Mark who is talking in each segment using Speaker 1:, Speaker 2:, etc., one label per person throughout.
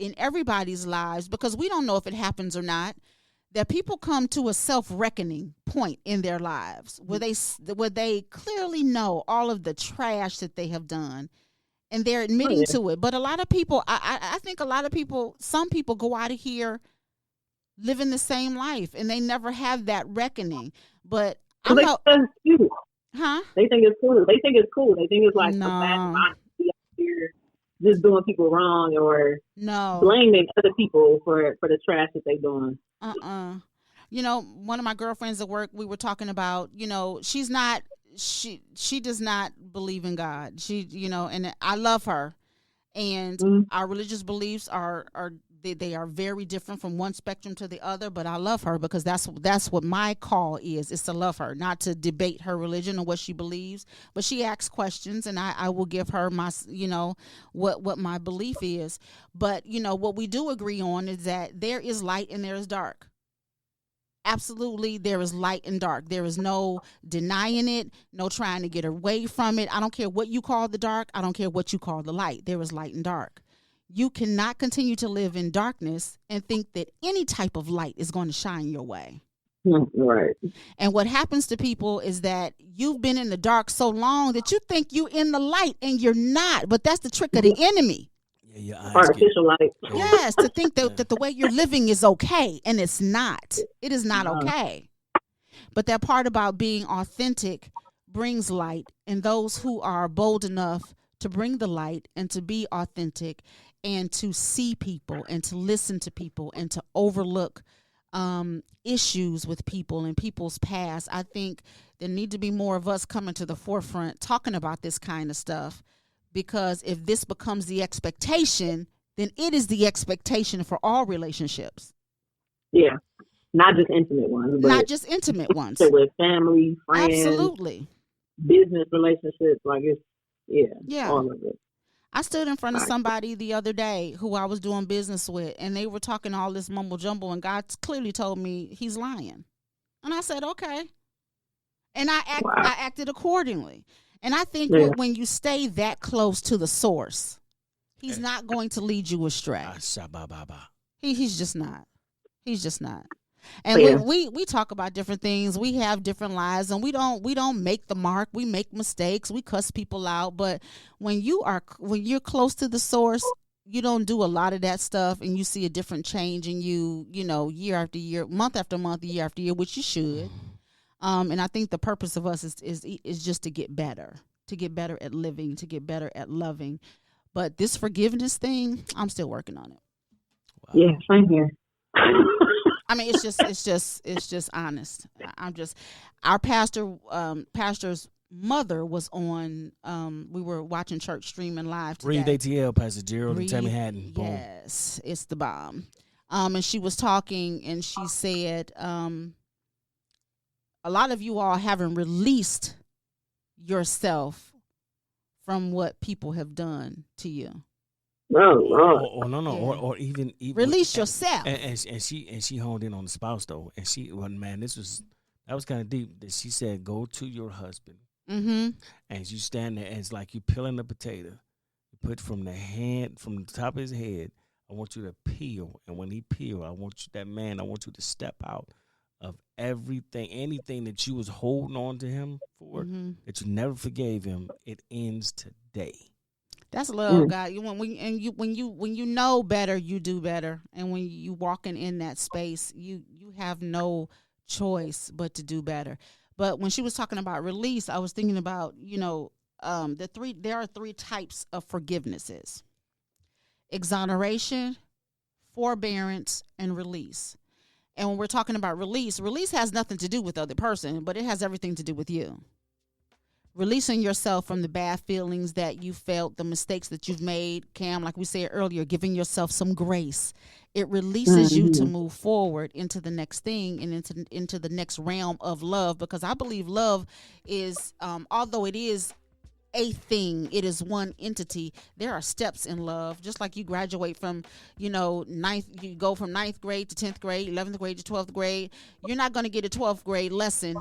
Speaker 1: in everybody's lives, because we don't know if it happens or not, that people come to a self-reckoning point in their lives where they clearly know all of the trash that they have done, and they're admitting to it. But a lot of people, I think a lot of people, some people go out of here living the same life, and they never have that reckoning. But
Speaker 2: they think it's cute.
Speaker 1: Huh?
Speaker 2: They think it's cool. They think it's cool. They think it's like a bad mind to be out here just doing people wrong or blaming other people for the trash that they're doing.
Speaker 1: You know, one of my girlfriends at work, we were talking about, you know, she does not believe in God. She, you know, and I love her, and our religious beliefs are they are very different from one spectrum to the other, but I love her because that's what my call is to love her, not to debate her religion or what she believes, but she asks questions, and I will give her my, you know, what my belief is. But, you know, what we do agree on is that there is light and there is dark. Absolutely, there is light and dark. There is no denying it, no trying to get away from it. I don't care what you call the dark. I don't care what you call the light. There is light and dark. You cannot continue to live in darkness and think that any type of light is going to shine your way.
Speaker 2: Right.
Speaker 1: And what happens to people is that you've been in the dark so long that you think you're in the light and you're not. But that's the trick of the enemy.
Speaker 3: Yeah,
Speaker 2: artificial light.
Speaker 1: Yes, to think that the way you're living is okay, and it's not. It is not okay. But that part about being authentic brings light, and those who are bold enough to bring the light and to be authentic and to see people and to listen to people and to overlook issues with people and people's past. I think there need to be more of us coming to the forefront talking about this kind of stuff, because if this becomes the expectation, then it is the expectation for all relationships.
Speaker 2: Yeah. Not just intimate ones. But
Speaker 1: not just intimate ones.
Speaker 2: With family, friends.
Speaker 1: Absolutely.
Speaker 2: Business relationships. Like it's, all of it.
Speaker 1: I stood in front of somebody the other day who I was doing business with, and they were talking all this mumble jumble, and God clearly told me he's lying. And I said, okay. And I acted accordingly. And I think when you stay that close to the source, he's not going to lead you astray. He's just not. He's just not. And we talk about different things. We have different lives, and we don't make the mark. We make mistakes. We cuss people out. But when you're close to the source, you don't do a lot of that stuff, and you see a different change in you, you know, year after year, month after month, year after year, which you should. And I think the purpose of us is just to get better at living, to get better at loving. But this forgiveness thing, I'm still working on it.
Speaker 2: Wow. Yeah, same here.
Speaker 1: I mean, it's just honest. Our pastor's mother was on, we were watching church streaming live today.
Speaker 3: Read ATL, Pastor Gerald and Tammy Hatton. Boom.
Speaker 1: Yes, it's the bomb. And she was talking, and she said, a lot of you all haven't released yourself from what people have done to you.
Speaker 3: Or even
Speaker 1: release yourself.
Speaker 3: And she honed in on the spouse though, and that was kind of deep. That she said, go to your husband, and you stand there, and it's like you peeling a potato. You put from the top of his head. I want you to peel, and when he peel, I want you to step out of anything that you was holding on to him for, that you never forgave him. It ends today.
Speaker 1: That's love, God. When you know better, you do better. And when you walking in that space, you have no choice but to do better. But when she was talking about release, I was thinking about, you know, there are three types of forgivenesses: exoneration, forbearance, and release. And when we're talking about release has nothing to do with the other person, but it has everything to do with you. Releasing yourself from the bad feelings that you felt, the mistakes that you've made, Cam, like we said earlier, giving yourself some grace. It releases you to move forward into the next thing and into the next realm of love, because I believe love is, although it is a thing, it is one entity. There are steps in love, just like you graduate from, you go from 9th grade to 10th grade, 11th grade to 12th grade. You're not going to get a 12th grade lesson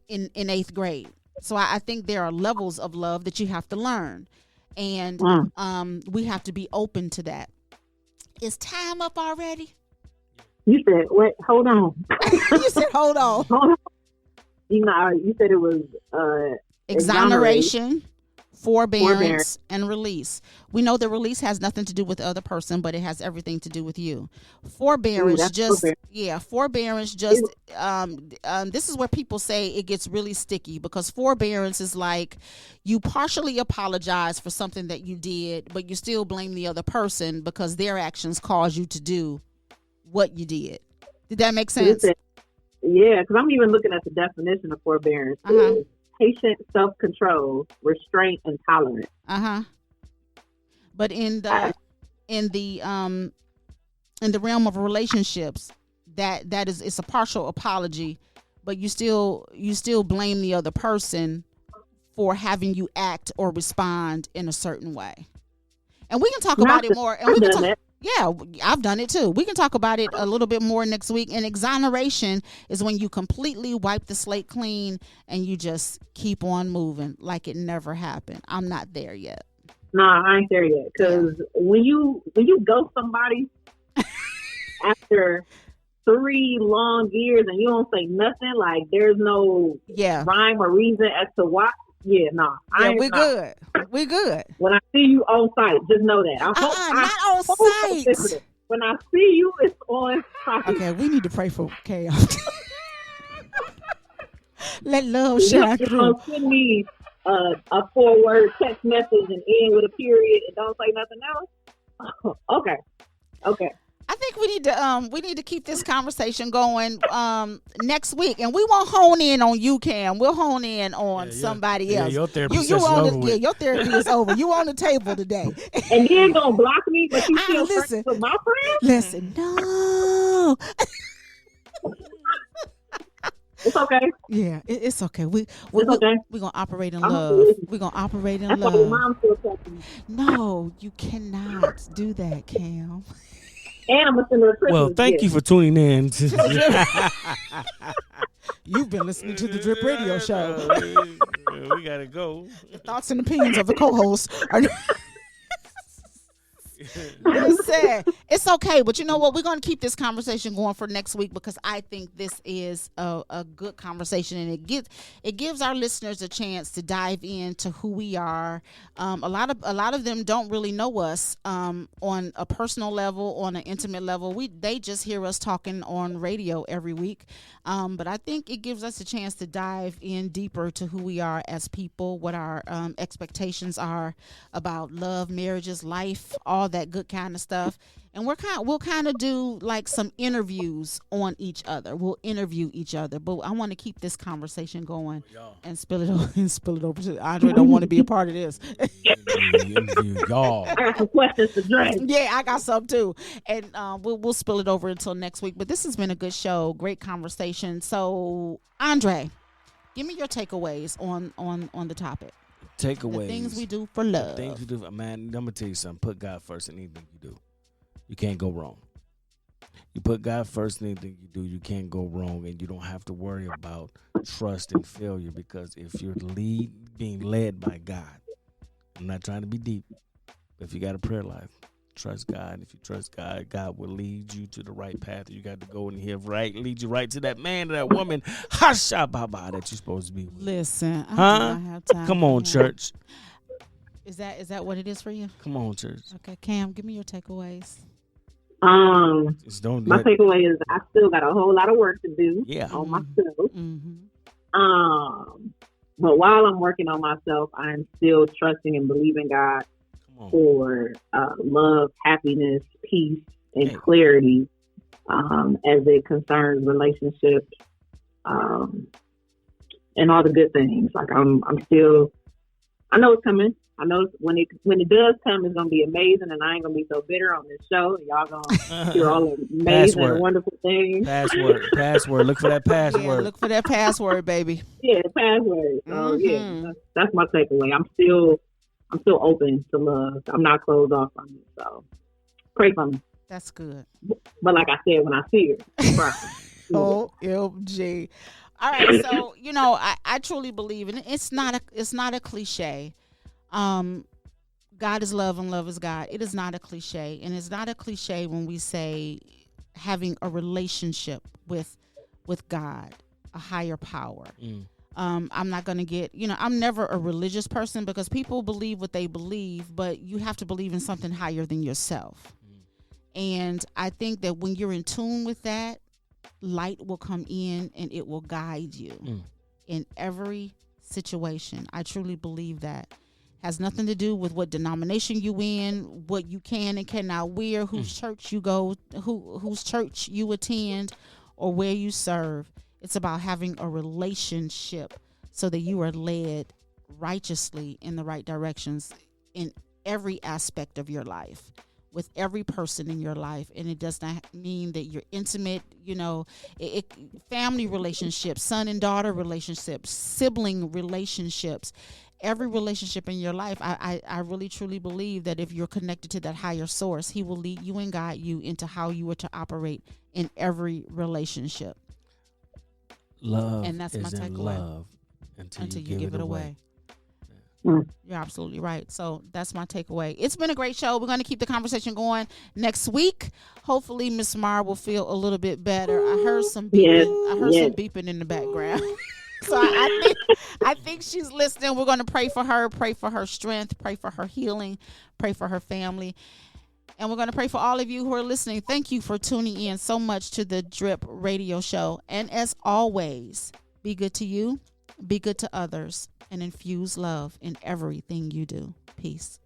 Speaker 1: in 8th grade. So I think there are levels of love that you have to learn, and we have to be open to that. Is time up already?
Speaker 2: You said, wait, hold on.
Speaker 1: You said, hold on.
Speaker 2: Hold on. You said it was
Speaker 1: exoneration, forbearance, and release. We know the release has nothing to do with the other person, but it has everything to do with you. Forbearance, forbearance just this is where people say it gets really sticky, because forbearance is like you partially apologize for something that you did, but you still blame the other person because their actions caused you to do what you did. Did that make sense?
Speaker 2: Yeah, because I'm even looking at the definition of forbearance. Patient self-control, restraint, and tolerance.
Speaker 1: But in the realm of relationships, that is, it's a partial apology, but you still blame the other person for having you act or respond in a certain way. And we can talk about it more. And we can talk. Yeah, I've done it too. We can talk about it a little bit more next week. And exoneration is when you completely wipe the slate clean and you just keep on moving like it never happened. I'm not there yet.
Speaker 2: No, I ain't there yet. Because when you ghost somebody after 3 long years and you don't say nothing, like there's no rhyme or reason as to why. Yeah, no.
Speaker 1: We good. We good.
Speaker 2: When I see you on site, just know that.
Speaker 1: Not on site.
Speaker 2: When I see you, it's on site.
Speaker 1: Okay, we need to pray for chaos. Let love shine through.
Speaker 2: Send me a 4-word text message and end with a period and don't say nothing else. Okay.
Speaker 1: I think we need to keep this conversation going next week, and we won't hone in on you, Cam. We'll hone in on somebody else.
Speaker 3: Your therapy is over.
Speaker 1: Your therapy is over. You on the table today.
Speaker 2: And you ain't gonna block me, but you still friends with my friends?
Speaker 1: Listen, no.
Speaker 2: It's okay.
Speaker 1: Yeah, it's okay. We're gonna operate in love. We're gonna operate in love.
Speaker 2: That's what mom still telling me.
Speaker 1: No, you cannot do that, Cam.
Speaker 2: And I'm listening to the Christmas.
Speaker 3: Well, thank you for tuning in.
Speaker 1: You've been listening to the Drip Radio Show.
Speaker 3: We gotta go.
Speaker 1: The thoughts and opinions of the co-hosts are. It's okay, but you know what? We're going to keep this conversation going for next week, because I think this is a good conversation, and it gives our listeners a chance to dive into who we are. A lot of them don't really know us on a personal level, on an intimate level. They just hear us talking on radio every week, but I think it gives us a chance to dive in deeper to who we are as people, what our expectations are about love, marriages, life, all that good kind of stuff. And we'll kind of do like some interviews on each other. We'll interview each other, but I want to keep this conversation going and spill it over to Andre. Don't want to be a part of this.
Speaker 2: Y'all. I got some questions to drink.
Speaker 1: Yeah, I got some too, and we'll spill it over until next week. But this has been a good show, great conversation. So Andre, give me your takeaways on the topic.
Speaker 3: Takeaways.
Speaker 1: The things we do for love.
Speaker 3: The things we do, man. I'm gonna tell you something. Put God first in anything you do. You can't go wrong. You put God first in anything you do, you can't go wrong, and you don't have to worry about trust and failure, because if you're being led by God, I'm not trying to be deep, but if you got a prayer life, trust God. If you trust God, God will lead you to the right path. You got to go and lead you right to that man, to that woman, that you're supposed to be with.
Speaker 1: Listen, I do not have time.
Speaker 3: Come on, church.
Speaker 1: Is that what it is for you?
Speaker 3: Come on, church.
Speaker 1: Okay, Cam, give me your takeaways.
Speaker 2: My takeaway is I still got a whole lot of work to do on myself. But while I'm working on myself, I'm still trusting and believing God for love, happiness, peace, and clarity as it concerns relationships and all the good things. Like I'm still, I know it's coming. I know when it does come, it's gonna be amazing, and I ain't gonna be so bitter on this show. Y'all gonna hear all the amazing and wonderful things.
Speaker 3: Password. Look for that password.
Speaker 1: Yeah, look for that password, baby.
Speaker 2: Yeah, password. So that's my takeaway. I'm still open to love. I'm not closed off on it. So pray for me.
Speaker 1: That's good.
Speaker 2: But like I said, when I see her,
Speaker 1: OMG. All right, so I truly believe, and it's not a cliche. God is love and love is God. It is not a cliche. And it's not a cliche when we say having a relationship with God, a higher power. I'm not going to get, I'm never a religious person because people believe what they believe, but you have to believe in something higher than yourself. And I think that when you're in tune with that, light will come in and it will guide you in every situation. I truly believe that. Has nothing to do with what denomination you in, what you can and cannot wear, whose church you go, whose church you attend, or where you serve. It's about having a relationship so that you are led righteously in the right directions in every aspect of your life, with every person in your life. And it does not mean that you're intimate, family relationships, son and daughter relationships, sibling relationships, every relationship in your life. I really truly believe that if you're connected to that higher source, he will lead you and guide you into how you are to operate in every relationship.
Speaker 3: Love
Speaker 1: and that's my
Speaker 3: is in
Speaker 1: takeaway.
Speaker 3: love until you give it away.
Speaker 1: You're absolutely right. So that's my takeaway. It's been a great show. We're going to keep the conversation going next week. Hopefully Miss Mara will feel a little bit better. I heard some beeping. Some beeping in the background. So I think she's listening. We're going to pray for her strength, pray for her healing, pray for her family. And we're going to pray for all of you who are listening. Thank you for tuning in so much to the Drip Radio Show. And as always, be good to you, be good to others, and infuse love in everything you do. Peace.